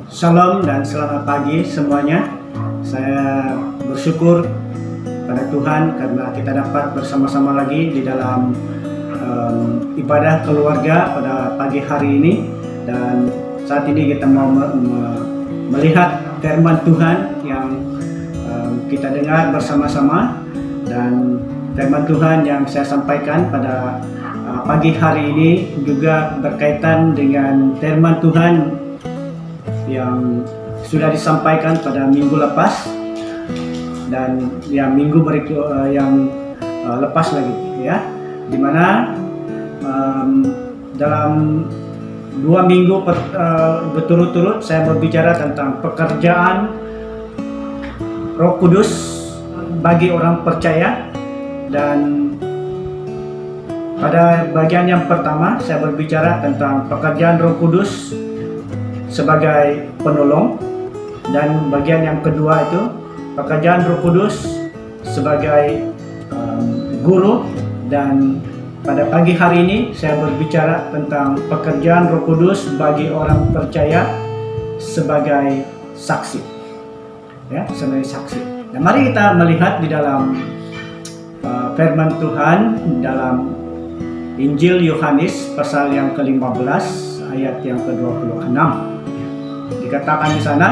Shalom dan selamat pagi semuanya. Saya bersyukur pada Tuhan karena kita dapat bersama-sama lagi di dalam ibadah keluarga pada pagi hari ini. Dan saat ini kita mau melihat firman Tuhan yang kita dengar bersama-sama. Dan firman Tuhan yang saya sampaikan pada pagi hari ini juga berkaitan dengan firman Tuhan yang sudah disampaikan pada minggu lepas dan yang minggu yang lepas lagi, ya, dimana dalam 2 minggu berturut-turut saya berbicara tentang pekerjaan Roh Kudus bagi orang percaya. Dan pada bagian yang pertama saya berbicara tentang pekerjaan Roh Kudus sebagai penolong, dan bagian yang kedua itu pekerjaan Roh Kudus sebagai guru. Dan pada pagi hari ini saya berbicara tentang pekerjaan Roh Kudus bagi orang percaya sebagai saksi, ya, sebagai saksi. Nah, mari kita melihat di dalam firman Tuhan dalam Injil Yohanes pasal yang ke-15 ayat yang ke-26. Dikatakan di sana,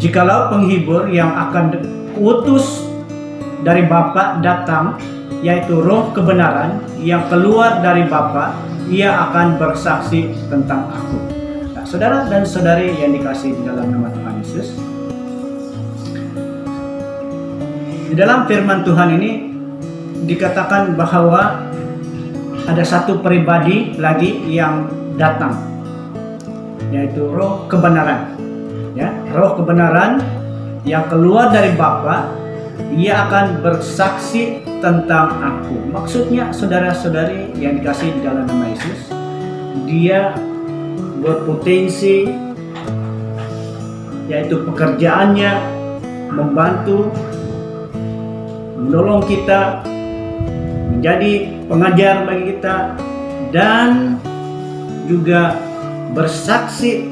jikalau penghibur yang akan utus dari Bapa datang, yaitu Roh kebenaran yang keluar dari Bapa, ia akan bersaksi tentang aku. Nah, saudara dan saudari yang dikasihi di dalam nama Tuhan Yesus, di dalam firman Tuhan ini dikatakan bahwa ada satu pribadi lagi yang datang, yaitu Roh kebenaran, ya, Roh kebenaran yang keluar dari Bapa, ia akan bersaksi tentang aku. Maksudnya saudara-saudari yang dikasihi di dalam nama Yesus, dia berpotensi, yaitu pekerjaannya membantu, menolong kita, menjadi pengajar bagi kita, dan juga bersaksi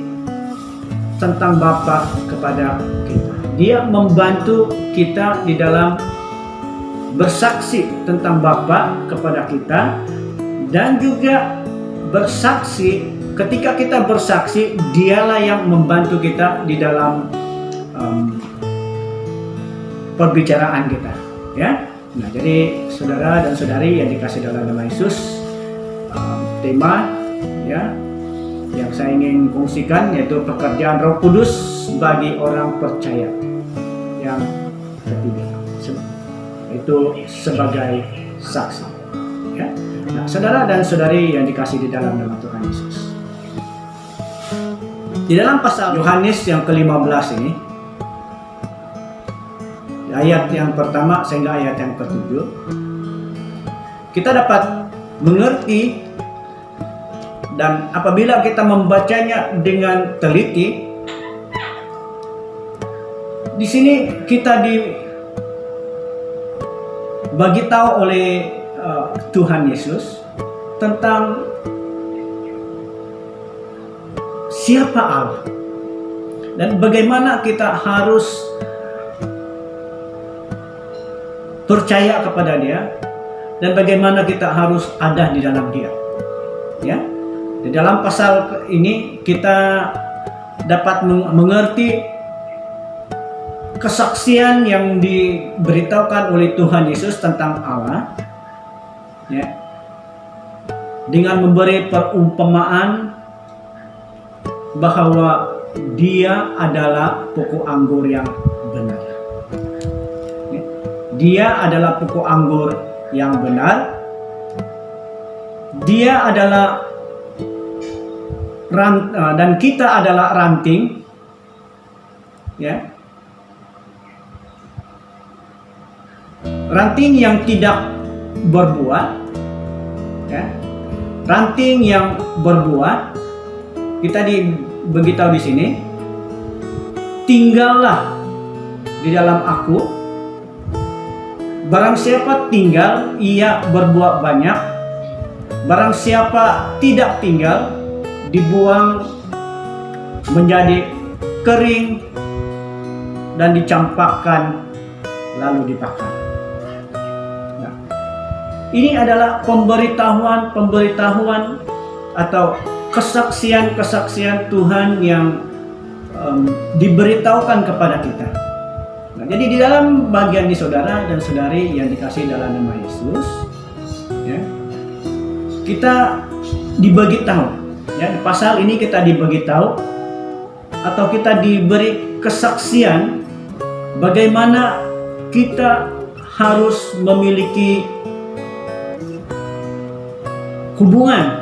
tentang Bapa kepada kita. Dia membantu kita di dalam bersaksi tentang Bapa kepada kita, dan juga bersaksi. Ketika kita bersaksi, dialah yang membantu kita di dalam perbicaraan kita, ya. Nah, jadi saudara dan saudari yang dikasih dalam nama Yesus, tema, ya, yang saya ingin kongsikan yaitu pekerjaan Roh Kudus bagi orang percaya. Yang ketiga, itu sebagai saksi, ya. Nah, saudara dan saudari yang dikasih di dalam nama Tuhan Yesus, di dalam pasal Yohanes yang ke-15 ini, ayat yang pertama sehingga ayat yang ke-7, kita dapat mengerti, dan apabila kita membacanya dengan teliti, di sini kita dibagi tahu oleh Tuhan Yesus tentang siapa Allah dan bagaimana kita harus percaya kepada Dia, dan bagaimana kita harus ada di dalam Dia, ya. Di dalam pasal ini kita dapat mengerti kesaksian yang diberitahukan oleh Tuhan Yesus tentang Allah, ya, dengan memberi perumpamaan bahwa Dia adalah pokok anggur yang benar. Dia adalah pokok anggur yang benar. Dia adalah dan kita adalah ranting, ya. Ranting yang tidak berbuah, ya. Ranting yang berbuah, kita diberitahu di sini, tinggallah di dalam aku. Barang siapa tinggal, ia berbuah banyak. Barang siapa tidak tinggal, dibuang menjadi kering dan dicampakkan lalu dibakar. Nah, ini adalah pemberitahuan atau kesaksian Tuhan yang diberitahukan kepada kita. Nah, jadi di dalam bagian ini saudara dan saudari yang dikasih dalam nama Yesus, ya, kita dibagi tahu. Ya, di pasal ini kita dibagi tahu atau kita diberi kesaksian bagaimana kita harus memiliki hubungan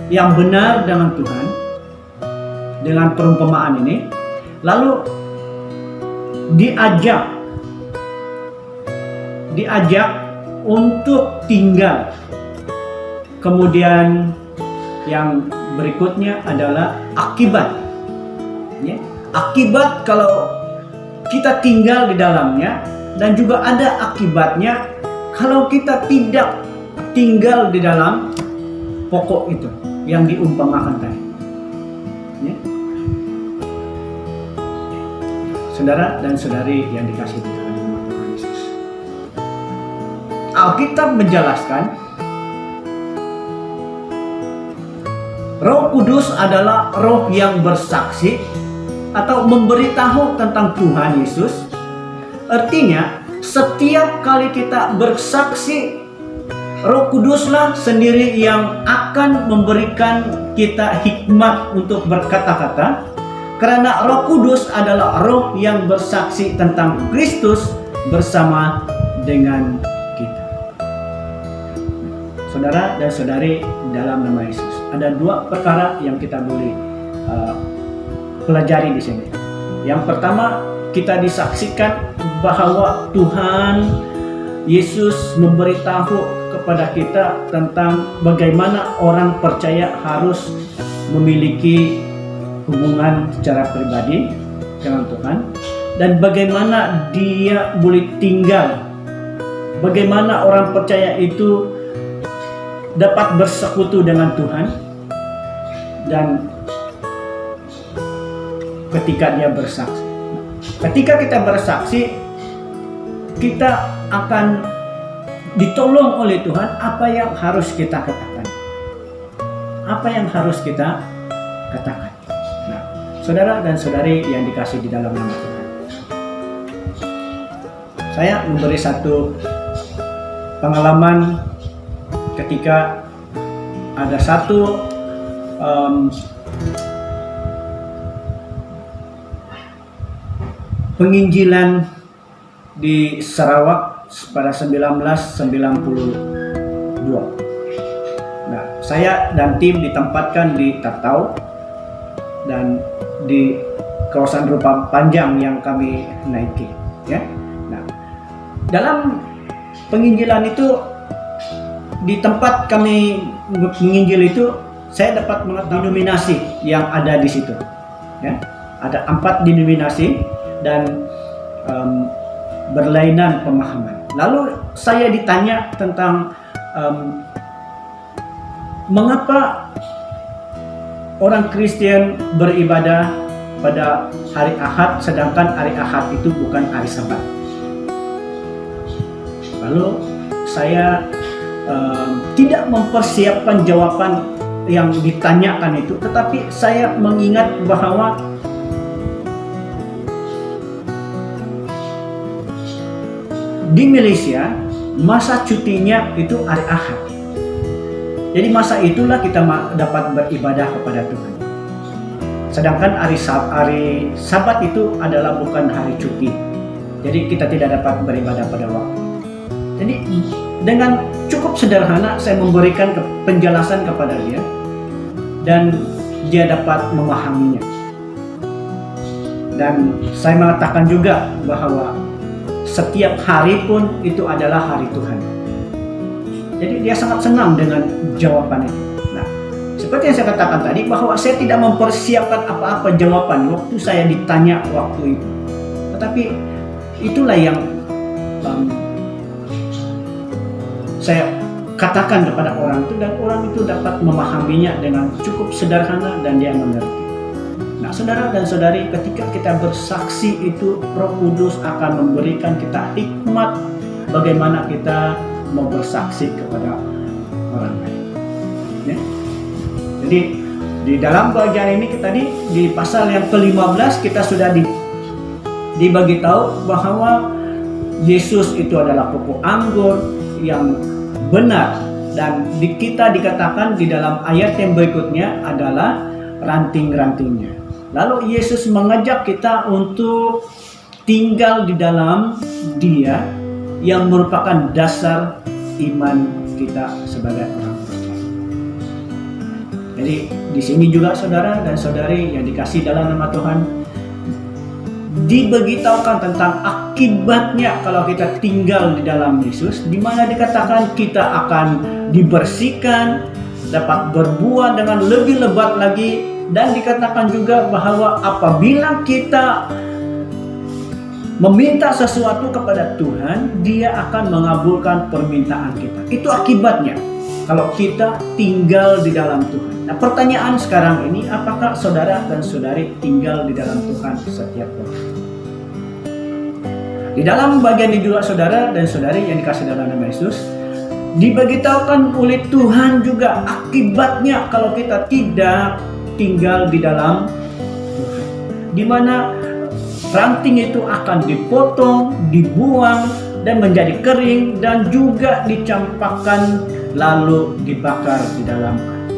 yang benar dengan Tuhan dengan perumpamaan ini, lalu diajak untuk tinggal. Kemudian yang berikutnya adalah akibat. Ya, akibat kalau kita tinggal di dalamnya, dan juga ada akibatnya kalau kita tidak tinggal di dalam pokok itu yang diumpamakan tadi. Ya. Saudara dan saudari yang dikasihi Tuhan Yesus, Alkitab menjelaskan Roh Kudus adalah roh yang bersaksi atau memberitahu tentang Tuhan Yesus. Artinya setiap kali kita bersaksi, Roh Kuduslah sendiri yang akan memberikan kita hikmat untuk berkata-kata, karena Roh Kudus adalah roh yang bersaksi tentang Kristus bersama dengan kita. Saudara dan saudari dalam nama Yesus, ada dua perkara yang kita boleh pelajari di sini. Yang pertama, kita disaksikan bahwa Tuhan Yesus memberitahu kepada kita tentang bagaimana orang percaya harus memiliki hubungan secara pribadi dengan Tuhan, dan bagaimana dia boleh tinggal, bagaimana orang percaya itu dapat bersekutu dengan Tuhan, dan ketika dia bersaksi. Ketika kita bersaksi, kita akan ditolong oleh Tuhan. Apa yang harus kita katakan? Apa yang harus kita katakan? Nah, saudara dan saudari yang dikasihi di dalam nama Tuhan, saya memberi satu pengalaman ketika ada satu penginjilan di Sarawak pada 1992. Nah, saya dan tim ditempatkan di Tatau dan di kawasan Rupa Panjang yang kami naiki, ya. Nah, dalam penginjilan itu, di tempat kami menginjil itu, saya dapat mengetahui denominasi yang ada di situ, ya. Ada 4 denominasi dan berlainan pemahaman. Lalu saya ditanya tentang mengapa orang Kristen beribadah pada hari Ahad, sedangkan hari Ahad itu bukan hari Sabat. Lalu saya tidak mempersiapkan jawaban yang ditanyakan itu, tetapi saya mengingat bahwa di Malaysia masa cutinya itu hari Ahad. Jadi masa itulah kita dapat beribadah kepada Tuhan. Sedangkan hari Sabat itu adalah bukan hari cuti. Jadi kita tidak dapat beribadah pada waktu. Jadi dengan cukup sederhana saya memberikan penjelasan kepada dia, dan dia dapat memahaminya. Dan saya mengatakan juga bahwa setiap hari pun itu adalah hari Tuhan. Jadi dia sangat senang dengan jawaban itu. Nah, seperti yang saya katakan tadi, bahwa saya tidak mempersiapkan apa-apa jawaban waktu saya ditanya waktu itu. Tetapi itulah yang saya katakan kepada orang itu, dan orang itu dapat memahaminya dengan cukup sederhana dan dia mengerti. Nah, saudara dan saudari, ketika kita bersaksi itu, Roh Kudus akan memberikan kita hikmat bagaimana kita mau bersaksi kepada orang lain. Ya. Jadi di dalam bagian ini tadi di pasal yang ke-15 kita sudah dibagi tahu bahwa Yesus itu adalah pokok anggur yang benar, dan kita dikatakan di dalam ayat yang berikutnya adalah ranting-rantingnya. Lalu Yesus mengajak kita untuk tinggal di dalam Dia yang merupakan dasar iman kita sebagai orang percaya. Jadi di sini juga saudara dan saudari yang dikasih dalam nama Tuhan, diberitahukan tentang akibatnya kalau kita tinggal di dalam Yesus, di mana dikatakan kita akan dibersihkan, dapat berbuah dengan lebih lebat lagi. Dan dikatakan juga bahwa apabila kita meminta sesuatu kepada Tuhan, Dia akan mengabulkan permintaan kita. Itu akibatnya kalau kita tinggal di dalam Tuhan. Nah, pertanyaan sekarang ini, apakah saudara dan saudari tinggal di dalam Tuhan setiap waktu? Di dalam bagian ini juga saudara dan saudari yang dikasih dalam nama Yesus, diberitahukan oleh Tuhan juga akibatnya kalau kita tidak tinggal di dalam Tuhan, di mana ranting itu akan dipotong, dibuang, dan menjadi kering, dan juga dicampakkan lalu dibakar di dalam api.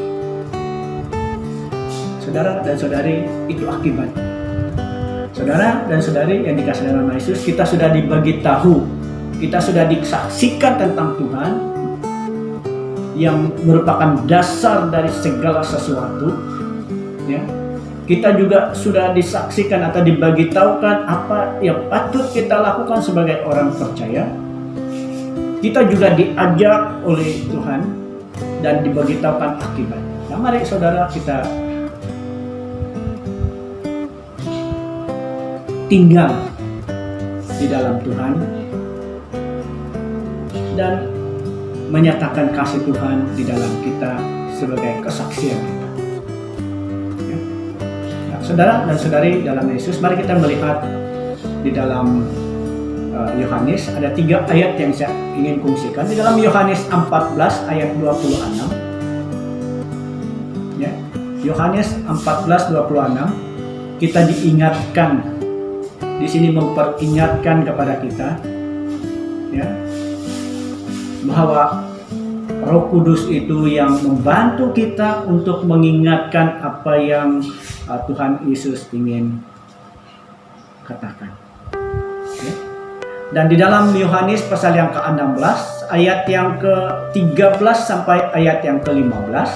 Saudara dan saudari, itu akibatnya. Saudara dan saudari yang dikasih dalam nama Yesus, kita sudah dibagi tahu, kita sudah disaksikan tentang Tuhan yang merupakan dasar dari segala sesuatu. Ya, kita juga sudah disaksikan atau diberitahukan apa yang patut kita lakukan sebagai orang percaya. Kita juga diajak oleh Tuhan dan diberitahukan akibat. Nah, mari saudara kita tinggal di dalam Tuhan dan menyatakan kasih Tuhan di dalam kita sebagai kesaksian kita. Saudara dan saudari dalam Yesus, mari kita melihat di dalam Yohanes, ada 3 ayat yang saya ingin kongsikan. Di dalam Yohanes 14 ayat 26, ya, Yohanes 14:26, kita diingatkan di sini, memperingatkan kepada kita, ya, bahwa Roh Kudus itu yang membantu kita untuk mengingatkan apa yang Tuhan Yesus ingin katakan. Okay. Dan di dalam Yohanes pasal yang ke-16 ayat yang ke-13 sampai ayat yang ke-15,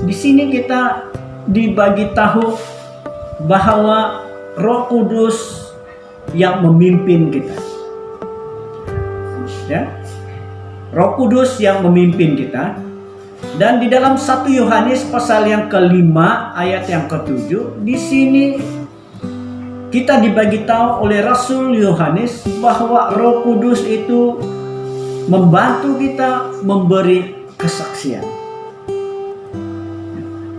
di sini kita dibagi tahu bahwa Roh Kudus yang memimpin kita. Ya. Roh Kudus yang memimpin kita. Dan di dalam 1 Yohanes pasal yang ke-5 ayat yang ke-7, di sini kita dibagi tahu oleh Rasul Yohanes bahwa Roh Kudus itu membantu kita memberi kesaksian.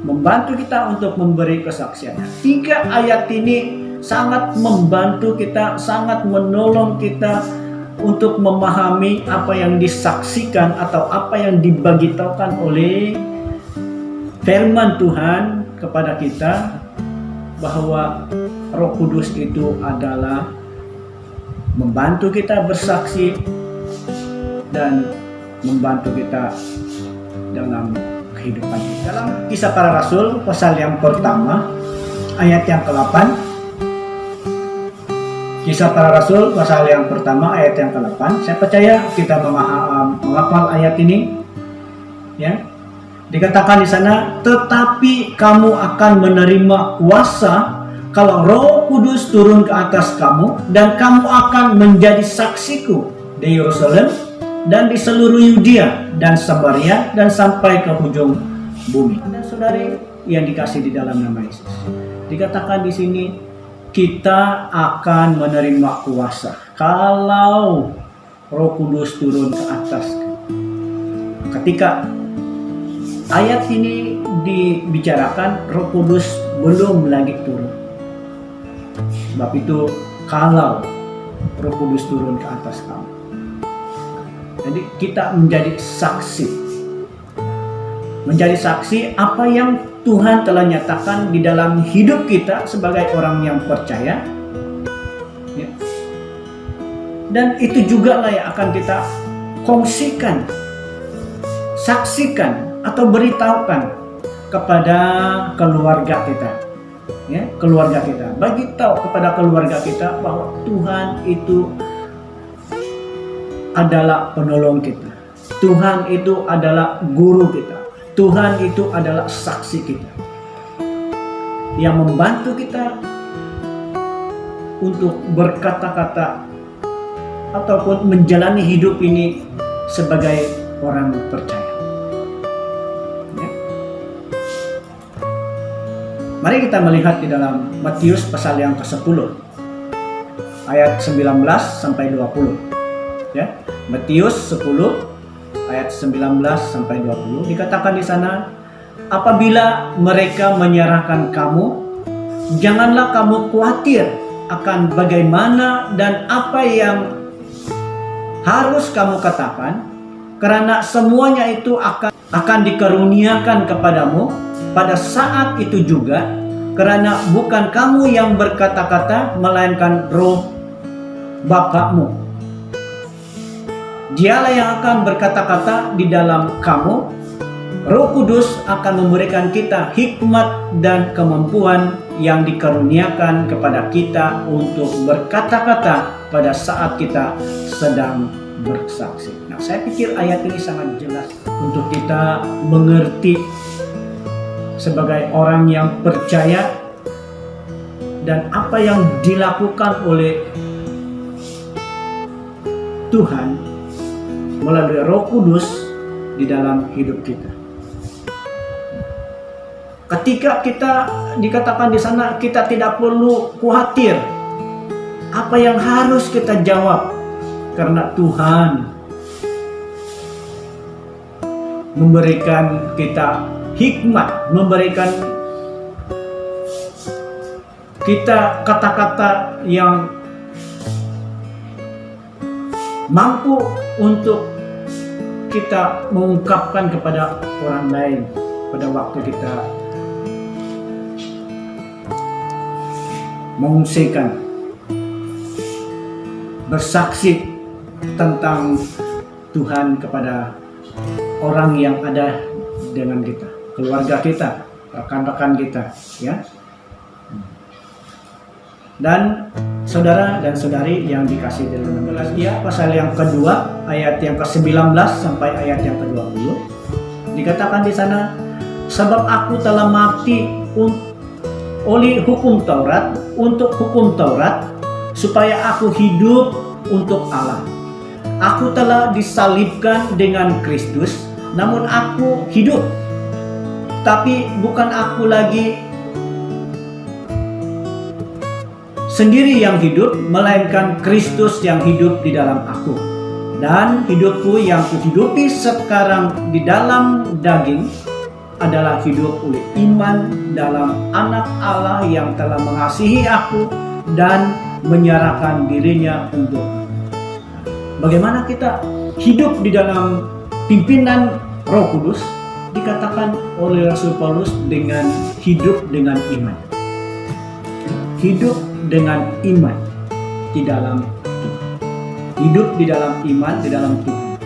Membantu kita untuk memberi kesaksian. 3 ayat ini sangat membantu kita, sangat menolong kita untuk memahami apa yang disaksikan atau apa yang diberitahukan oleh firman Tuhan kepada kita, bahwa Roh Kudus itu adalah membantu kita bersaksi dan membantu kita dalam kehidupan kita. Dalam Kisah Para Rasul pasal yang pertama ayat yang ke-8, Kisah Para Rasul pasal yang pertama ayat yang ke-8. Saya percaya kita menghafal ayat ini. Ya. Dikatakan di sana, tetapi kamu akan menerima kuasa kalau Roh Kudus turun ke atas kamu, dan kamu akan menjadi saksiku di Yerusalem dan di seluruh Yudea dan Samaria dan sampai ke ujung bumi. Dan saudari yang dikasih di dalam nama Yesus, dikatakan di sini, kita akan menerima kuasa kalau Roh Kudus turun ke atas. Ketika ayat ini dibicarakan Roh Kudus belum lagi turun. Sebab itu kalau Roh Kudus turun ke atas kamu, jadi kita menjadi saksi. Menjadi saksi apa yang Tuhan telah nyatakan di dalam hidup kita sebagai orang yang percaya. Ya. Dan itu juga lah yang akan kita kongsikan, saksikan atau beritahukan kepada keluarga kita. Ya, keluarga kita. Bagi tahu kepada keluarga kita bahwa Tuhan itu adalah penolong kita. Tuhan itu adalah guru kita. Tuhan itu adalah saksi kita yang membantu kita untuk berkata-kata ataupun menjalani hidup ini sebagai orang percaya. Ya. Mari kita melihat di dalam Matius pasal yang ke-10 ayat 19 sampai 20. Ya, Matius 10 ayat 19 sampai 20 dikatakan di sana, apabila mereka menyerahkan kamu, janganlah kamu khawatir akan bagaimana dan apa yang harus kamu katakan, karena semuanya itu akan dikaruniakan kepadamu pada saat itu juga, karena bukan kamu yang berkata-kata, melainkan Roh Bapakmu. Dialah yang akan berkata-kata di dalam kamu. Roh Kudus akan memberikan kita hikmat dan kemampuan yang dikaruniakan kepada kita untuk berkata-kata pada saat kita sedang bersaksi. Nah, saya pikir ayat ini sangat jelas untuk kita mengerti sebagai orang yang percaya dan apa yang dilakukan oleh Tuhan melalui Roh Kudus di dalam hidup kita. Ketika kita dikatakan di sana, kita tidak perlu khawatir apa yang harus kita jawab, karena Tuhan memberikan kita hikmat, memberikan kita kata-kata yang mampu untuk kita mengungkapkan kepada orang lain pada waktu kita mengungsikan, bersaksi tentang Tuhan kepada orang yang ada dengan kita, keluarga kita, rekan-rekan kita, ya. Dan saudara dan saudari yang dikasihi dalam nama Yesus, pasal yang kedua ayat yang ke-19 sampai ayat yang ke-20 dikatakan di sana, sebab aku telah mati oleh hukum Taurat untuk hukum Taurat, supaya aku hidup untuk Allah. Aku telah disalibkan dengan Kristus, namun aku hidup, tapi bukan aku lagi sendiri yang hidup, melainkan Kristus yang hidup di dalam aku. Dan hidupku yang kuhidupi sekarang di dalam daging adalah hidup oleh iman dalam Anak Allah yang telah mengasihi aku dan menyerahkan dirinya untuk aku. Bagaimana kita hidup di dalam pimpinan Roh Kudus? Dikatakan oleh Rasul Paulus dengan hidup dengan iman. Hidup dengan iman di dalam Tuhan. Hidup di dalam iman di dalam Tuhan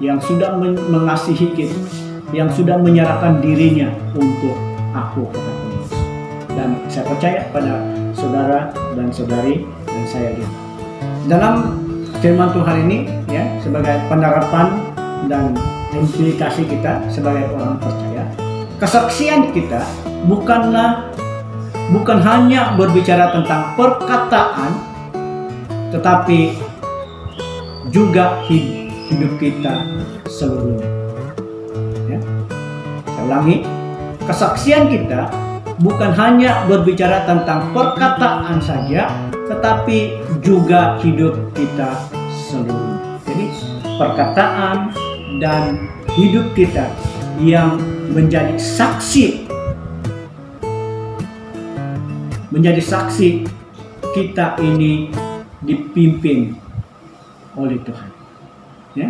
yang sudah mengasihi kita, yang sudah menyerahkan dirinya untuk aku, kata Paulus. Dan saya percaya pada saudara dan saudari dan saya juga. Dalam firman Tuhan ini, ya, sebagai penerapan dan implikasi kita sebagai orang percaya, kesaksian kita bukan hanya berbicara tentang perkataan, tetapi juga hidup kita seluruhnya. Ya. Saya ulangi, kesaksian kita bukan hanya berbicara tentang perkataan saja, tetapi juga hidup kita seluruhnya. Jadi perkataan dan hidup kita yang menjadi saksi kita ini dipimpin oleh Tuhan. Ya.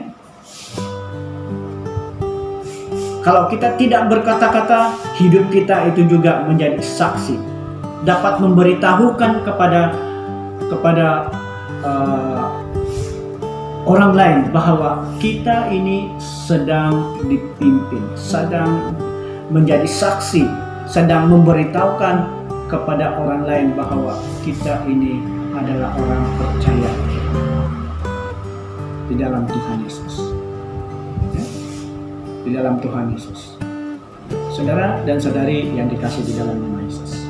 Kalau kita tidak berkata-kata, hidup kita itu juga menjadi saksi, dapat memberitahukan kepada orang lain bahwa kita ini sedang dipimpin, sedang menjadi saksi, sedang memberitahukan kepada orang lain bahwa kita ini adalah orang percaya di dalam Tuhan Yesus. Ya? Di dalam Tuhan Yesus. Saudara dan saudari yang dikasihi di dalam nama Yesus.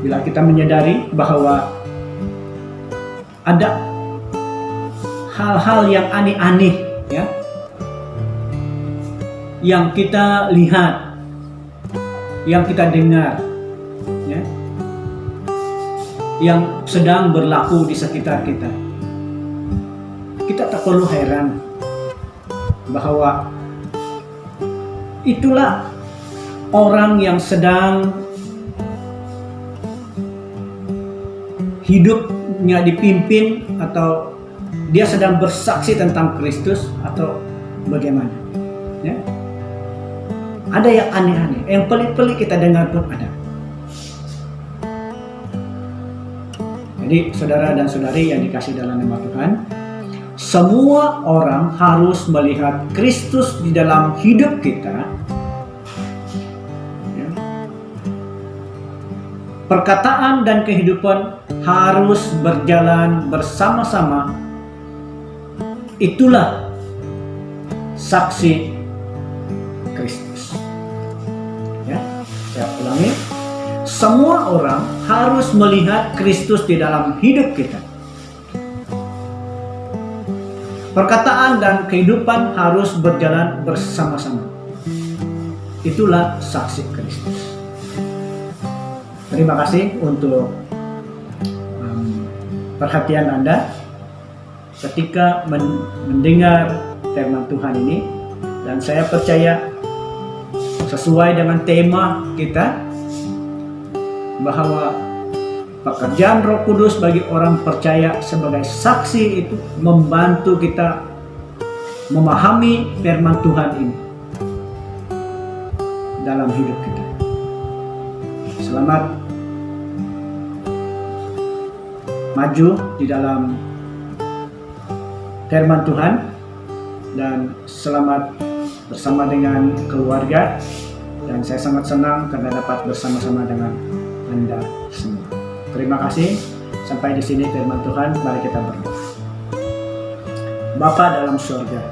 Bila kita menyadari bahwa ada hal-hal yang aneh-aneh, ya, yang kita lihat, yang kita dengar, ya, yang sedang berlaku di sekitar kita, kita tak perlu heran bahwa itulah orang yang sedang hidupnya dipimpin, atau dia sedang bersaksi tentang Kristus, atau bagaimana, ya? Ada yang aneh-aneh, yang pelik-pelik kita dengar pun ada. Jadi saudara dan saudari yang dikasihi dalam nama Tuhan, semua orang harus melihat Kristus di dalam hidup kita. Ya. Perkataan dan kehidupan harus berjalan bersama-sama. Itulah saksi Kristus. Ya, saya ulangi. Semua orang harus melihat Kristus di dalam hidup kita. Perkataan dan kehidupan harus berjalan bersama-sama. Itulah saksi Kristus. Terima kasih untuk perhatian Anda ketika mendengar firman Tuhan ini, dan saya percaya sesuai dengan tema kita bahwa pekerjaan Roh Kudus bagi orang percaya sebagai saksi itu membantu kita memahami firman Tuhan ini dalam hidup kita. Selamat maju di dalam firman Tuhan, dan selamat bersama dengan keluarga, dan saya sangat senang karena dapat bersama-sama dengan Anda semua. Terima kasih. Sampai di sini firman Tuhan. Mari kita berdoa. Bapa dalam surga,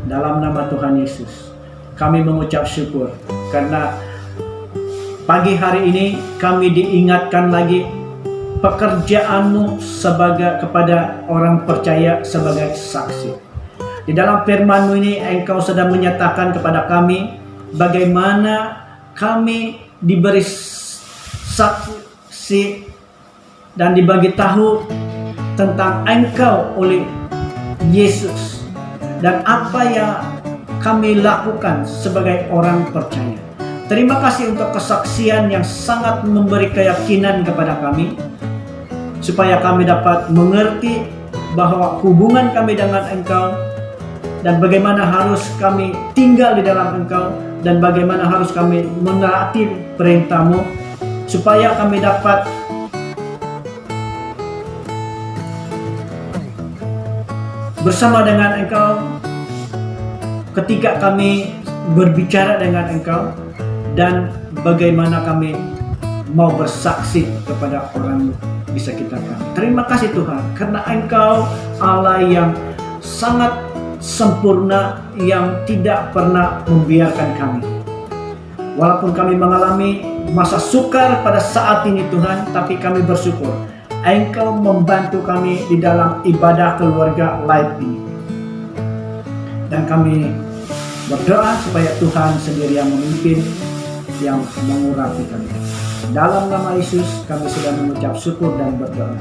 dalam nama Tuhan Yesus, kami mengucap syukur karena pagi hari ini kami diingatkan lagi pekerjaan-Mu kepada orang percaya sebagai saksi. Di dalam firman-Mu ini Engkau sedang menyatakan kepada kami bagaimana kami diberi saksi dan dibagi tahu tentang Engkau oleh Yesus, dan apa yang kami lakukan sebagai orang percaya. Terima kasih untuk kesaksian yang sangat memberi keyakinan kepada kami, supaya kami dapat mengerti bahwa hubungan kami dengan Engkau, dan bagaimana harus kami tinggal di dalam Engkau, dan bagaimana harus kami menaati perintah-Mu, supaya kami dapat bersama dengan Engkau ketika kami berbicara dengan Engkau, dan bagaimana kami mau bersaksi kepada orang di sekitar kami. Terima kasih Tuhan, karena Engkau Allah yang sangat sempurna, yang tidak pernah membiarkan kami. Walaupun kami mengalami masa sukar pada saat ini Tuhan, tapi kami bersyukur Engkau membantu kami di dalam ibadah keluarga live ini. Dan kami berdoa supaya Tuhan sendiri yang memimpin, yang mengurapi kami. Dalam nama Yesus kami sudah mengucap syukur dan berdoa.